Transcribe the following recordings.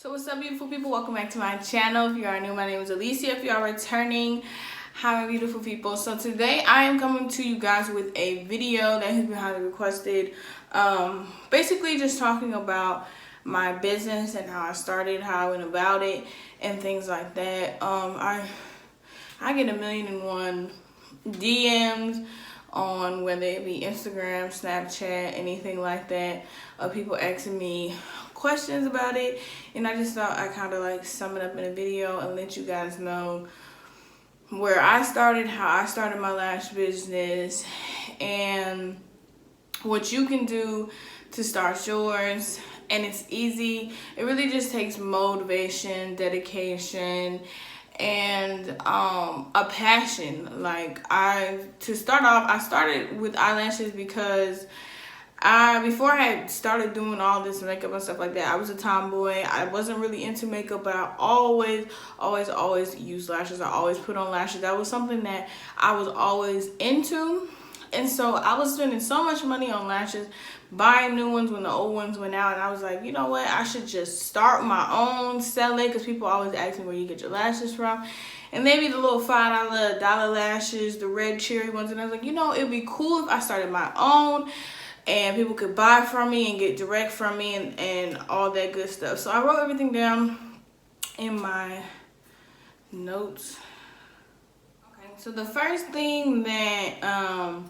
So what's up, beautiful people? Welcome back to my channel. If you are new, my name is Alicia. If you are returning, hi, my beautiful people. So today I am coming to you guys with a video that has been highly requested. Basically just talking about my business and how I started, how I went about it, and things like that. I get 1,000,001 DMs on whether it be Instagram, Snapchat, anything like that, of people asking me questions about it, and I just thought I kind of like sum it up in a video and let you guys know where I started, how I started my lash business, and what you can do to start yours. And it's easy. It really just takes motivation, dedication, and a passion. To start off, I started with eyelashes because before I had started doing all this makeup and stuff like that, I was a tomboy. I wasn't really into makeup, but I always used lashes. I always put on lashes. That was something that I was always into. And so I was spending so much money on lashes, buying new ones when the old ones went out. And I was like, you know what? I should just start my own, sell it, because people always ask me where you get your lashes from. And maybe the little $5 lashes, the red cherry ones. And I was like, you know, it'd be cool if I started my own, and people could buy from me and get direct from me and all that good stuff. So I wrote everything down in my notes. Okay, so the first thing that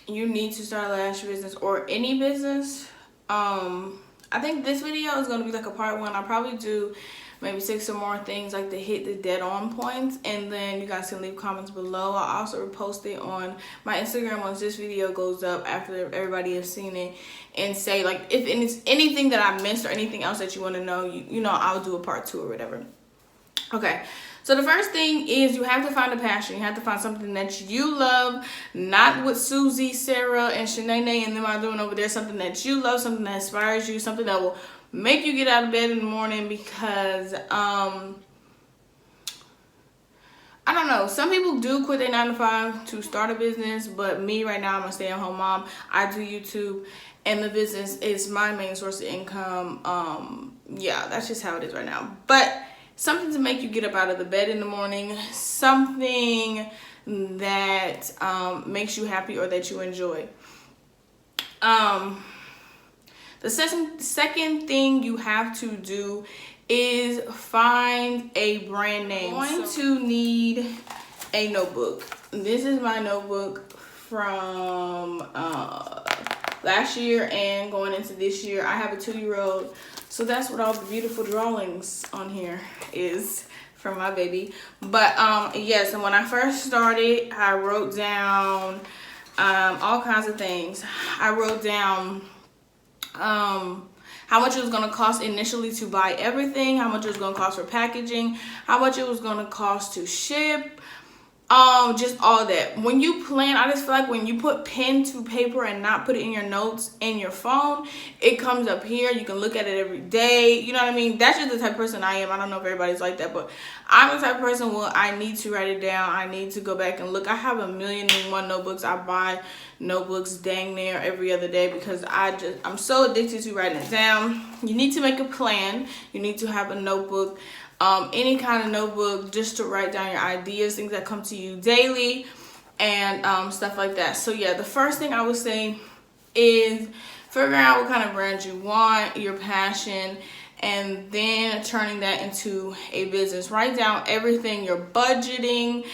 you need to start a lash business or any business, I think this video is going to be like a part one. I'll probably do maybe 6 or more things like to hit the dead on points, and then you guys can leave comments below. I'll also repost it on my Instagram once this video goes up after everybody has seen it, and say like if it's anything that I missed or anything else that you want to know, you know, I'll do a part 2 or whatever. Okay, so the first thing is you have to find a passion. You have to find something that you love, not what Susie, Sarah, and Shanae and them are doing over there. Something that you love, something that inspires you, something that will make you get out of bed in the morning. Because I don't know, some people do quit their 9 to 5 to start a business, but me right now, I'm a stay-at-home mom. I do YouTube, and the business is my main source of income. Yeah, that's just how it is right now. But something to make you get up out of the bed in the morning, something that makes you happy or that you enjoy. The second thing you have to do is find a brand name. You're going to need a notebook. This is my notebook from last year and going into this year. I have a 2-year-old, so that's what all the beautiful drawings on here is from my baby. But yes, and when I first started, I wrote down all kinds of things. I wrote down how much it was going to cost initially to buy everything, how much it was going to cost for packaging, how much it was going to cost to ship, just all that. When you plan, I just feel like when you put pen to paper and not put it in your notes in your phone, it comes up here. You can look at it every day. You know what I mean? That's just the type of person I am. I don't know if everybody's like that, but I'm the type of person, well, I need to write it down. I need to go back and look. I have 1,000,001 notebooks. I buy notebooks dang near every other day because I'm so addicted to writing it down. You need to make a plan. You need to have a notebook. Any kind of notebook, just to write down your ideas, things that come to you daily, and stuff like that. So yeah, the first thing I would say is figuring out what kind of brand you want, your passion, and then turning that into a business. Write down everything, your budgeting,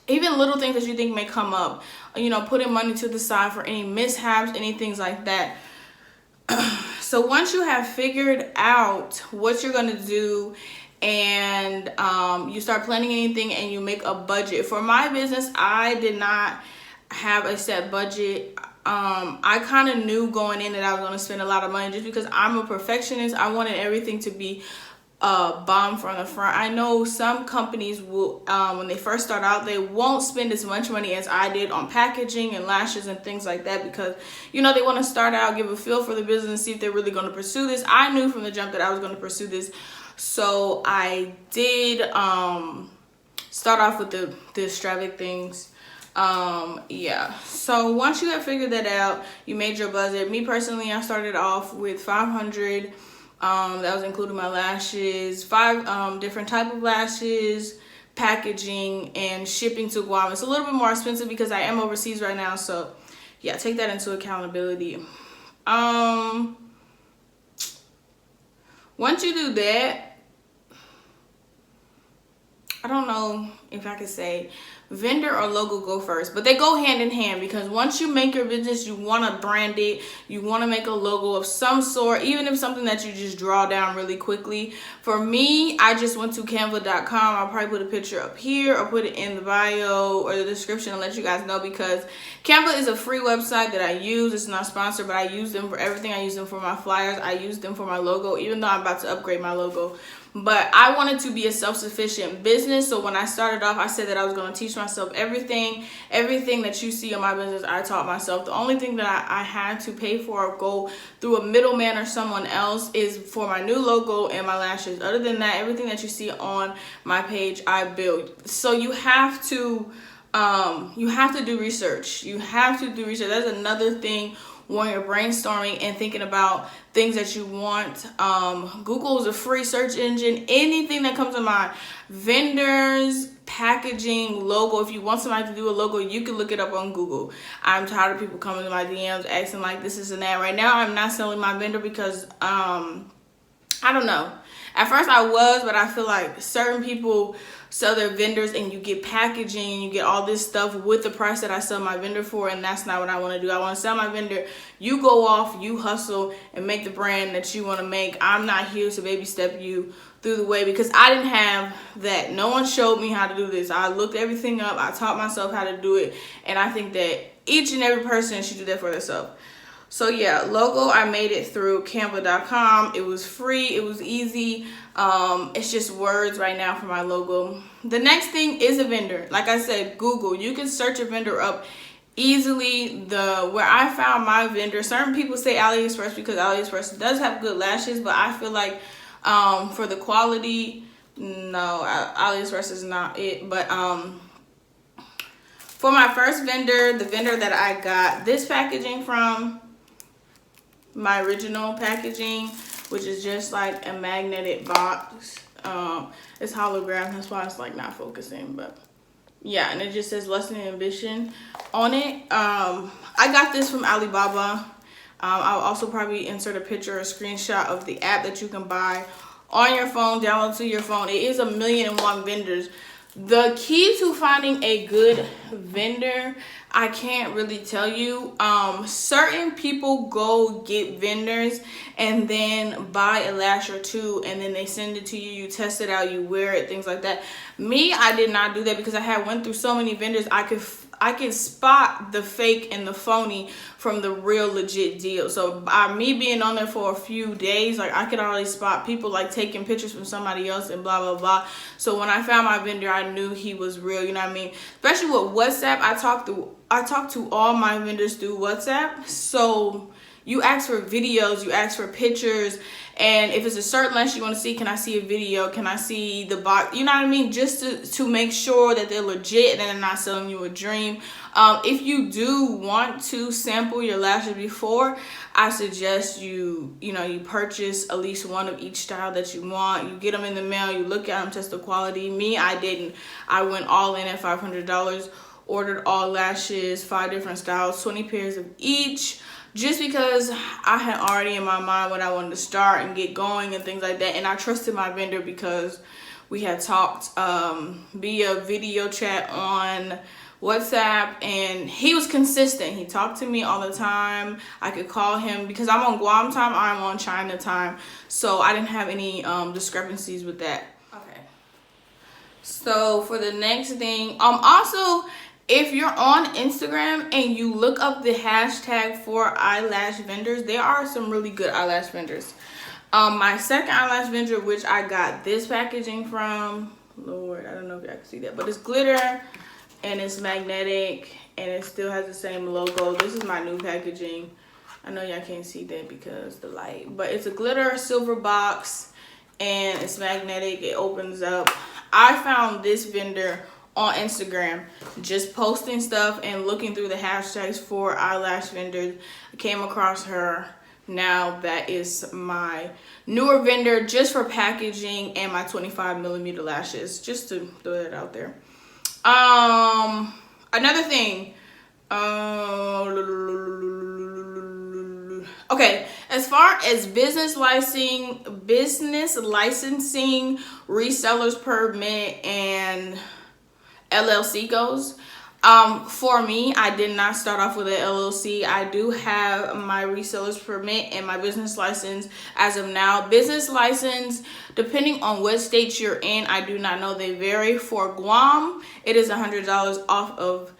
even little things that you think may come up. You know, putting money to the side for any mishaps, any things like that. So once you have figured out what you're going to do, and you start planning anything and you make a budget. For my business, I did not have a set budget. I kind of knew going in that I was going to spend a lot of money just because I'm a perfectionist. I wanted everything to be bomb from the front. I know some companies will, when they first start out, they won't spend as much money as I did on packaging and lashes and things like that, because you know they want to start out, give a feel for the business, see if they're really going to pursue this. I knew from the jump that I was going to pursue this, so I did start off with the extravagant things. Yeah, so once you have figured that out, you made your budget. Me personally, I started off with 500. That was including my lashes, 5 different type of lashes, packaging, and shipping to Guam. It's a little bit more expensive because I am overseas right now, so yeah, take that into accountability. Once you do that, I don't know if I could say vendor or logo go first, but they go hand in hand, because once you make your business, you want to brand it, you want to make a logo of some sort, even if something that you just draw down really quickly. For me, I just went to canva.com. I'll probably put a picture up here or put it in the bio or the description and let you guys know, because Canva is a free website that I use. It's not sponsored, but I use them for everything. I use them for my flyers, I use them for my logo, even though I'm about to upgrade my logo. But I wanted to be a self-sufficient business, so when I started off, I said that I was going to teach myself everything that you see in my business. I taught myself. The only thing that I had to pay for or go through a middleman or someone else is for my new logo and my lashes. Other than that, everything that you see on my page, I built. So you have to do research. You have to do research. That's another thing when you're brainstorming and thinking about things that you want. Google is a free search engine. Anything that comes to mind, vendors, packaging, logo. If you want somebody to do a logo, you can look it up on Google. I'm tired of people coming to my DMs asking like this and that. Right now, I'm not selling my vendor because I don't know. At first I was, but I feel like certain people sell their vendors and you get packaging, you get all this stuff with the price that I sell my vendor for, and that's not what I want to do. I want to sell my vendor. You go off, you hustle, and make the brand that you want to make. I'm not here to baby step you through the way, because I didn't have that. No one showed me how to do this. I looked everything up. I taught myself how to do it, and I think that each and every person should do that for themselves. So yeah, logo, I made it through canva.com. It was free, it was easy. It's just words right now for my logo. The next thing is a vendor. Like I said, Google. You can search a vendor up easily. Where I found my vendor, certain people say AliExpress because AliExpress does have good lashes, but I feel like for the quality, no, AliExpress is not it. But for my first vendor, the vendor that I got this packaging from, my original packaging, which is just like a magnetic box. It's hologram, that's why it's like not focusing, but yeah, and it just says Lesson and Ambition on it. I got this from Alibaba. I'll also probably insert a picture or a screenshot of the app that you can buy on your phone, download to your phone. It is 1,000,001 vendors. The key to finding a good vendor, I can't really tell you. Certain people go get vendors and then buy a lash or two, and then they send it to you, you test it out, you wear it, things like that. Me, I did not do that because I had went through so many vendors. I can spot the fake and the phony from the real legit deal. So by me being on there for a few days, like I could already spot people like taking pictures from somebody else and blah blah blah. So when I found my vendor, I knew he was real, you know what I mean? Especially with WhatsApp, I talk to all my vendors through WhatsApp. So you ask for videos, you ask for pictures, and if it's a certain lash you want to see, can I see a video? Can I see the box? You know what I mean? Just to make sure that they're legit and they're not selling you a dream. If you do want to sample your lashes before, I suggest you purchase at least one of each style that you want. You get them in the mail, you look at them, test the quality. Me, I didn't. I went all in at $500, ordered all lashes, 5 different styles, 20 pairs of each. Just because I had already in my mind when I wanted to start and get going and things like that. And I trusted my vendor because we had talked via video chat on WhatsApp, and he was consistent. He talked to me all the time. I could call him because I'm on Guam time, I'm on China time. So I didn't have any discrepancies with that. Okay. So for the next thing, also, if you're on Instagram and you look up the hashtag for eyelash vendors, there are some really good eyelash vendors. My second eyelash vendor, which I got this packaging from, Lord, I don't know if y'all can see that, but it's glitter and it's magnetic and it still has the same logo. This is my new packaging. I know y'all can't see that because the light, but it's a glitter silver box and it's magnetic. It opens up. I found this vendor on Instagram, just posting stuff and looking through the hashtags for eyelash vendors. I came across her. Now that is my newer vendor just for packaging and my 25mm lashes, just to throw that out there. Another thing, okay, as far as business licensing, resellers permit, and LLC goes, for me, I did not start off with an LLC. I do have my resellers permit and my business license as of now. Business license, depending on what state you're in, I do not know. They vary. For Guam, it is $100 off of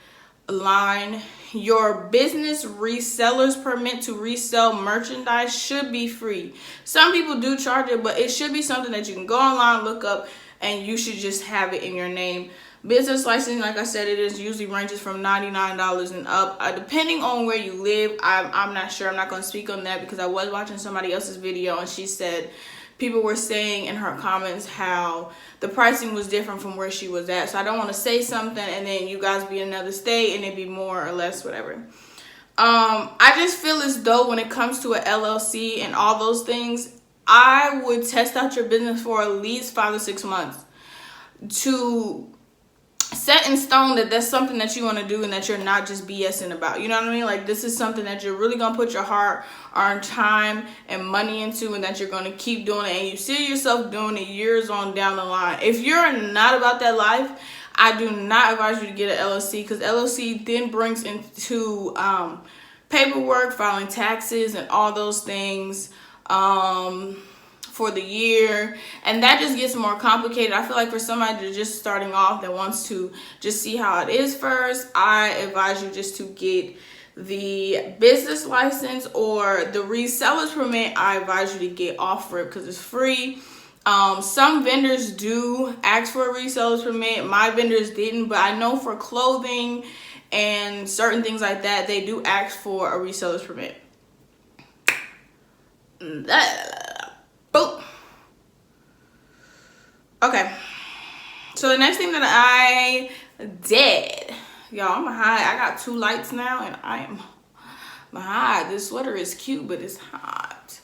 line. Your business resellers permit to resell merchandise should be free. Some people do charge it, but it should be something that you can go online, look up, and you should just have it in your name. Business license, like I said, it is usually ranges from $99 and up, depending on where you live. I'm not sure. I'm not going to speak on that because I was watching somebody else's video and she said people were saying in her comments how the pricing was different from where she was at. So I don't want to say something and then you guys be in another state and it be more or less whatever. I just feel as though when it comes to an LLC and all those things, I would test out your business for at least 5 to 6 months to set in stone that that's something that you want to do and that you're not just BSing about. You know what I mean? Like, this is something that you're really going to put your heart, earn time, and money into, and that you're going to keep doing it, and you see yourself doing it years on down the line. If you're not about that life, I do not advise you to get an LLC, because LLC then brings into paperwork, filing taxes, and all those things for the year, and that just gets more complicated. I feel like for somebody to just starting off that wants to just see how it is first, I advise you just to get the business license or the reseller's permit. I advise you to get off for it because it's free. Some vendors do ask for a reseller's permit. My vendors didn't, but I know for clothing and certain things like that, they do ask for a reseller's permit. Boop. Okay, so the next thing that I did, y'all, I'm high. I got 2 lights now and I am high. This sweater is cute, but it's hot.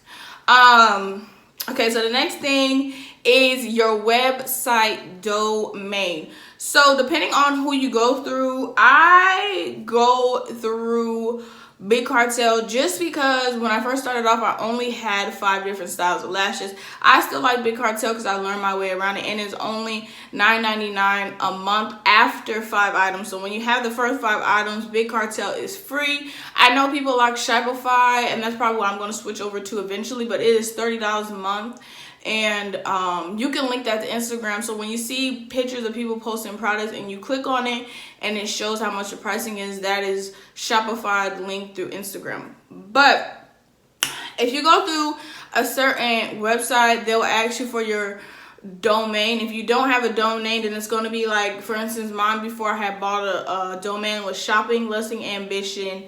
Okay, so the next thing is your website domain. So depending on who you go through, I go through Big Cartel just because when I first started off, I only had 5 different styles of lashes. I still like Big Cartel because I learned my way around it, and it's only $9.99 a month after 5 items. So when you have the first 5 items, Big Cartel is free. I know people like Shopify, and that's probably what I'm going to switch over to eventually, but it is $30 a month. And you can link that to Instagram, so when you see pictures of people posting products and you click on it and it shows how much the pricing is, that is Shopify link through Instagram. But if you go through a certain website, they'll ask you for your domain. If you don't have a domain, then it's going to be like, for instance, mine before I had bought a domain was shopping, lusting, ambition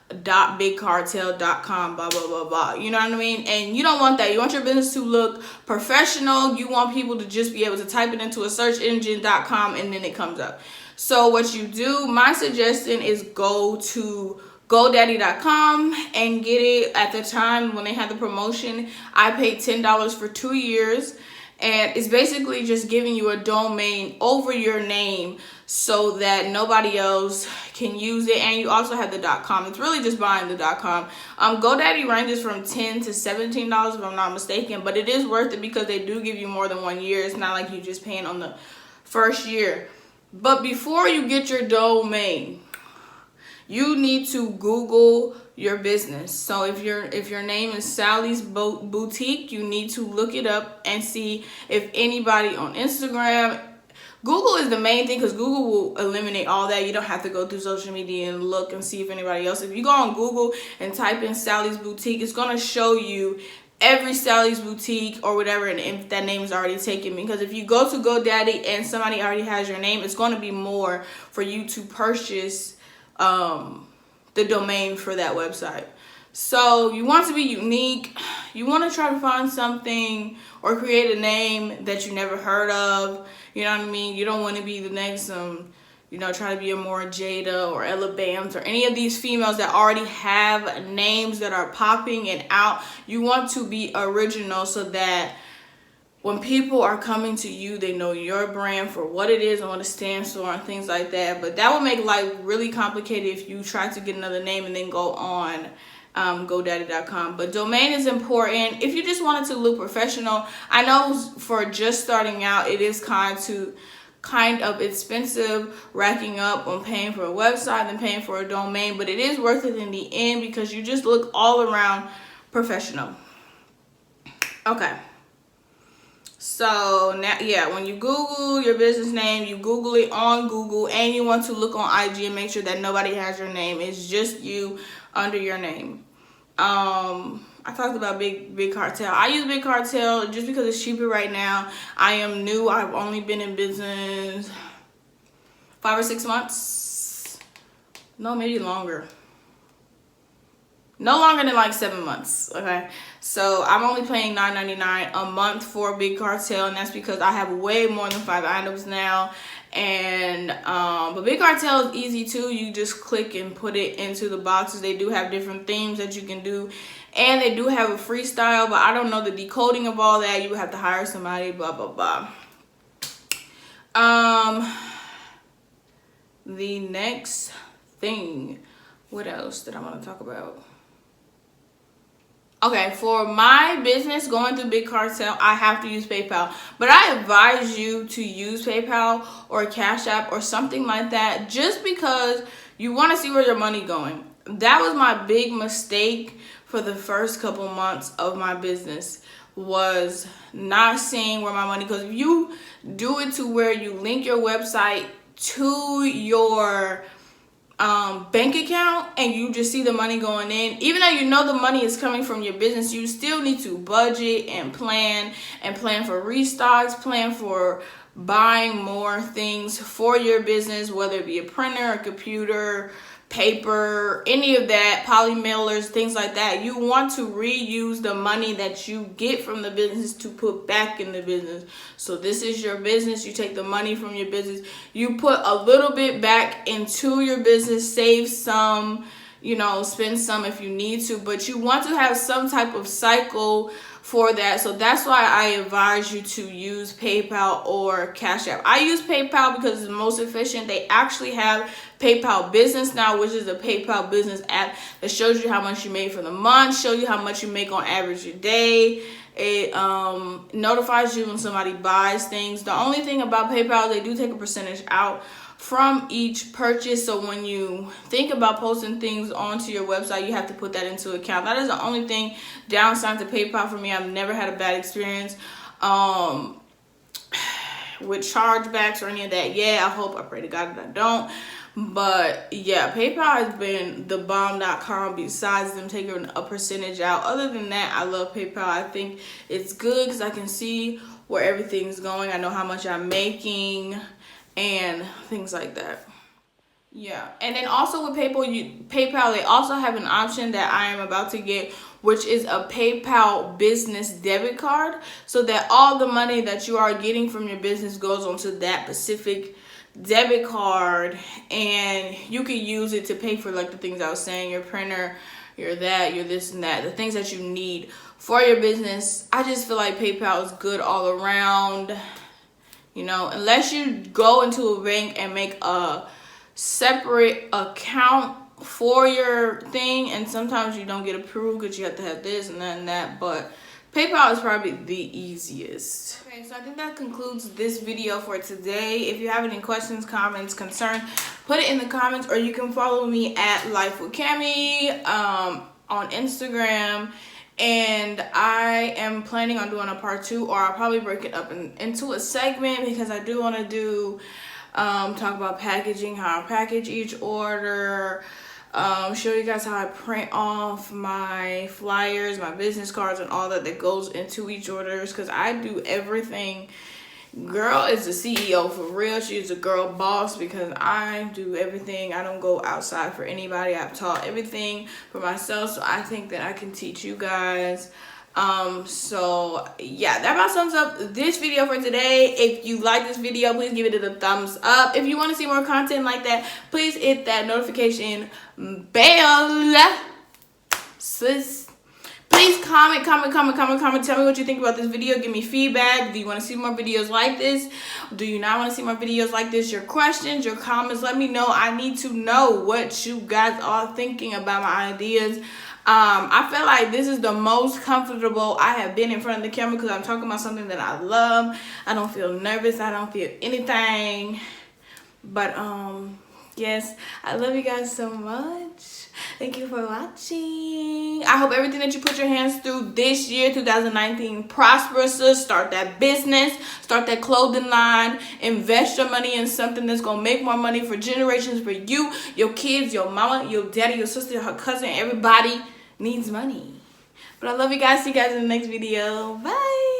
.bigcartel.com, blah blah blah blah. You know what I mean? And you don't want that. You want your business to look professional. You want people to just be able to type it into a search engine.com and then it comes up. So what you do, my suggestion is go to GoDaddy.com and get it. At the time when they had the promotion, I paid $10 for 2 years. And it's basically just giving you a domain over your name so that nobody else can use it. And you also have the .com. It's really just buying the .com. GoDaddy ranges from $10 to $17 if I'm not mistaken. But it is worth it because they do give you more than 1 year. It's not like you just paying on the first year. But before you get your domain, you need to Google your business. So if your name is Sally's Boutique, you need to look it up and see if anybody on Instagram. Google is the main thing because Google will eliminate all that. You don't have to go through social media and look and see if anybody else. If you go on Google and type in Sally's Boutique, it's going to show you every Sally's Boutique or whatever, and if that name is already taken. Because if you go to GoDaddy and somebody already has your name, it's going to be more for you to purchase the domain for that website. So you want to be unique. You want to try to find something or create a name that you never heard of. You know what I mean? You don't want to be the next try to be a more Jada or Ella Bams or any of these females that already have names that are popping and out. You want to be original so that when people are coming to you, they know your brand for what it is and what it stands for and things like that. But that would make life really complicated if you try to get another name and then go on GoDaddy.com. But domain is important if you just wanted to look professional. I know for just starting out, it is kind of expensive racking up on paying for a website and paying for a domain, but it is worth it in the end because you just look all around professional. Okay. So now, yeah, when you Google your business name, you Google it on Google, and you want to look on IG and make sure that nobody has your name. It's just you under your name. I talked about Big Cartel. I use Big Cartel just because it's cheaper right now. I am new. I've only been in business 5 or 6 months. No, maybe longer. No longer than like 7 months, okay? So I'm only paying $9.99 a month for Big Cartel, and that's because I have way more than 5 items now. And but Big Cartel is easy too. You just click and put it into the boxes. They do have different themes that you can do, and they do have a freestyle, but I don't know the decoding of all that. You would have to hire somebody, blah blah blah. The next thing, what else did I want to talk about? Okay, for my business going through Big Cartel, I have to use PayPal. But I advise you to use PayPal or Cash App or something like that just because you want to see where your money going. That was my big mistake for the first couple months of my business, was not seeing where my money goes. If you do it to where you link your website to your bank account and you just see the money going in, even though you know the money is coming from your business, you still need to budget and plan for restocks, plan for buying more things for your business, whether it be a printer, a computer, paper, any of that, poly mailers, things like that. You want to reuse the money that you get from the business to put back in the business. So this is your business. You take the money from your business, you put a little bit back into your business, save some, spend some if you need to, but you want to have some type of cycle for that. So that's why I advise you to use PayPal or Cash App. I use PayPal because it's the most efficient. They actually have PayPal Business now, which is a PayPal Business app that shows you how much you made for the month, show you how much you make on average a day. It notifies you when somebody buys things. The only thing about PayPal, they do take a percentage out from each purchase. So when you think about posting things onto your website, you have to put that into account. That is the only thing downside to PayPal for me. I've never had a bad experience with chargebacks or any of that. Yeah, I pray to God that I don't. But yeah, PayPal has been the bomb.com besides them taking a percentage out. Other than that, I love PayPal. I think it's good because I can see where everything's going. I know how much I'm making and things like that. Yeah, and then also with PayPal, they also have an option that I am about to get, which is a PayPal business debit card, so that all the money that you are getting from your business goes onto that specific debit card, and you can use it to pay for like the things I was saying, your printer, your this and that, the things that you need for your business. I just feel like PayPal is good all around. Unless you go into a bank and make a separate account for your thing, and sometimes you don't get approved because you have to have this and that and that, but PayPal is probably the easiest. Okay, so I think that concludes this video for today. If you have any questions, comments, concerns, put it in the comments, or you can follow me at Life with Cami on Instagram. And I am planning on doing a part 2, or I'll probably break it up into a segment, because I do want to do talk about packaging, how I package each order, show you guys how I print off my flyers, my business cards, and all that goes into each order, because I do everything girl is the CEO for real. She's a girl boss because I do everything. I don't go outside for anybody. I've taught everything for myself, so I think that I can teach you guys. So yeah, that about sums up this video for today. If you like this video, please give it a thumbs up. If you want to see more content like that, please hit that notification bell, sis. Please comment. Tell me what you think about this video. Give me feedback. Do you want to see more videos like this? Do you not want to see more videos like this? Your questions, your comments, let me know. I need to know what you guys are thinking about my ideas. I feel like this is the most comfortable I have been in front of the camera because I'm talking about something that I love. I don't feel nervous. I don't feel anything. But yes, I love you guys so much. Thank you for watching. I hope everything that you put your hands through this year, 2019, prospers. Start that business, start that clothing line, invest your money in something that's gonna make more money for generations, for you, your kids, your mama, your daddy, your sister, her cousin. Everybody needs money. But I love you guys. See you guys in the next video. Bye.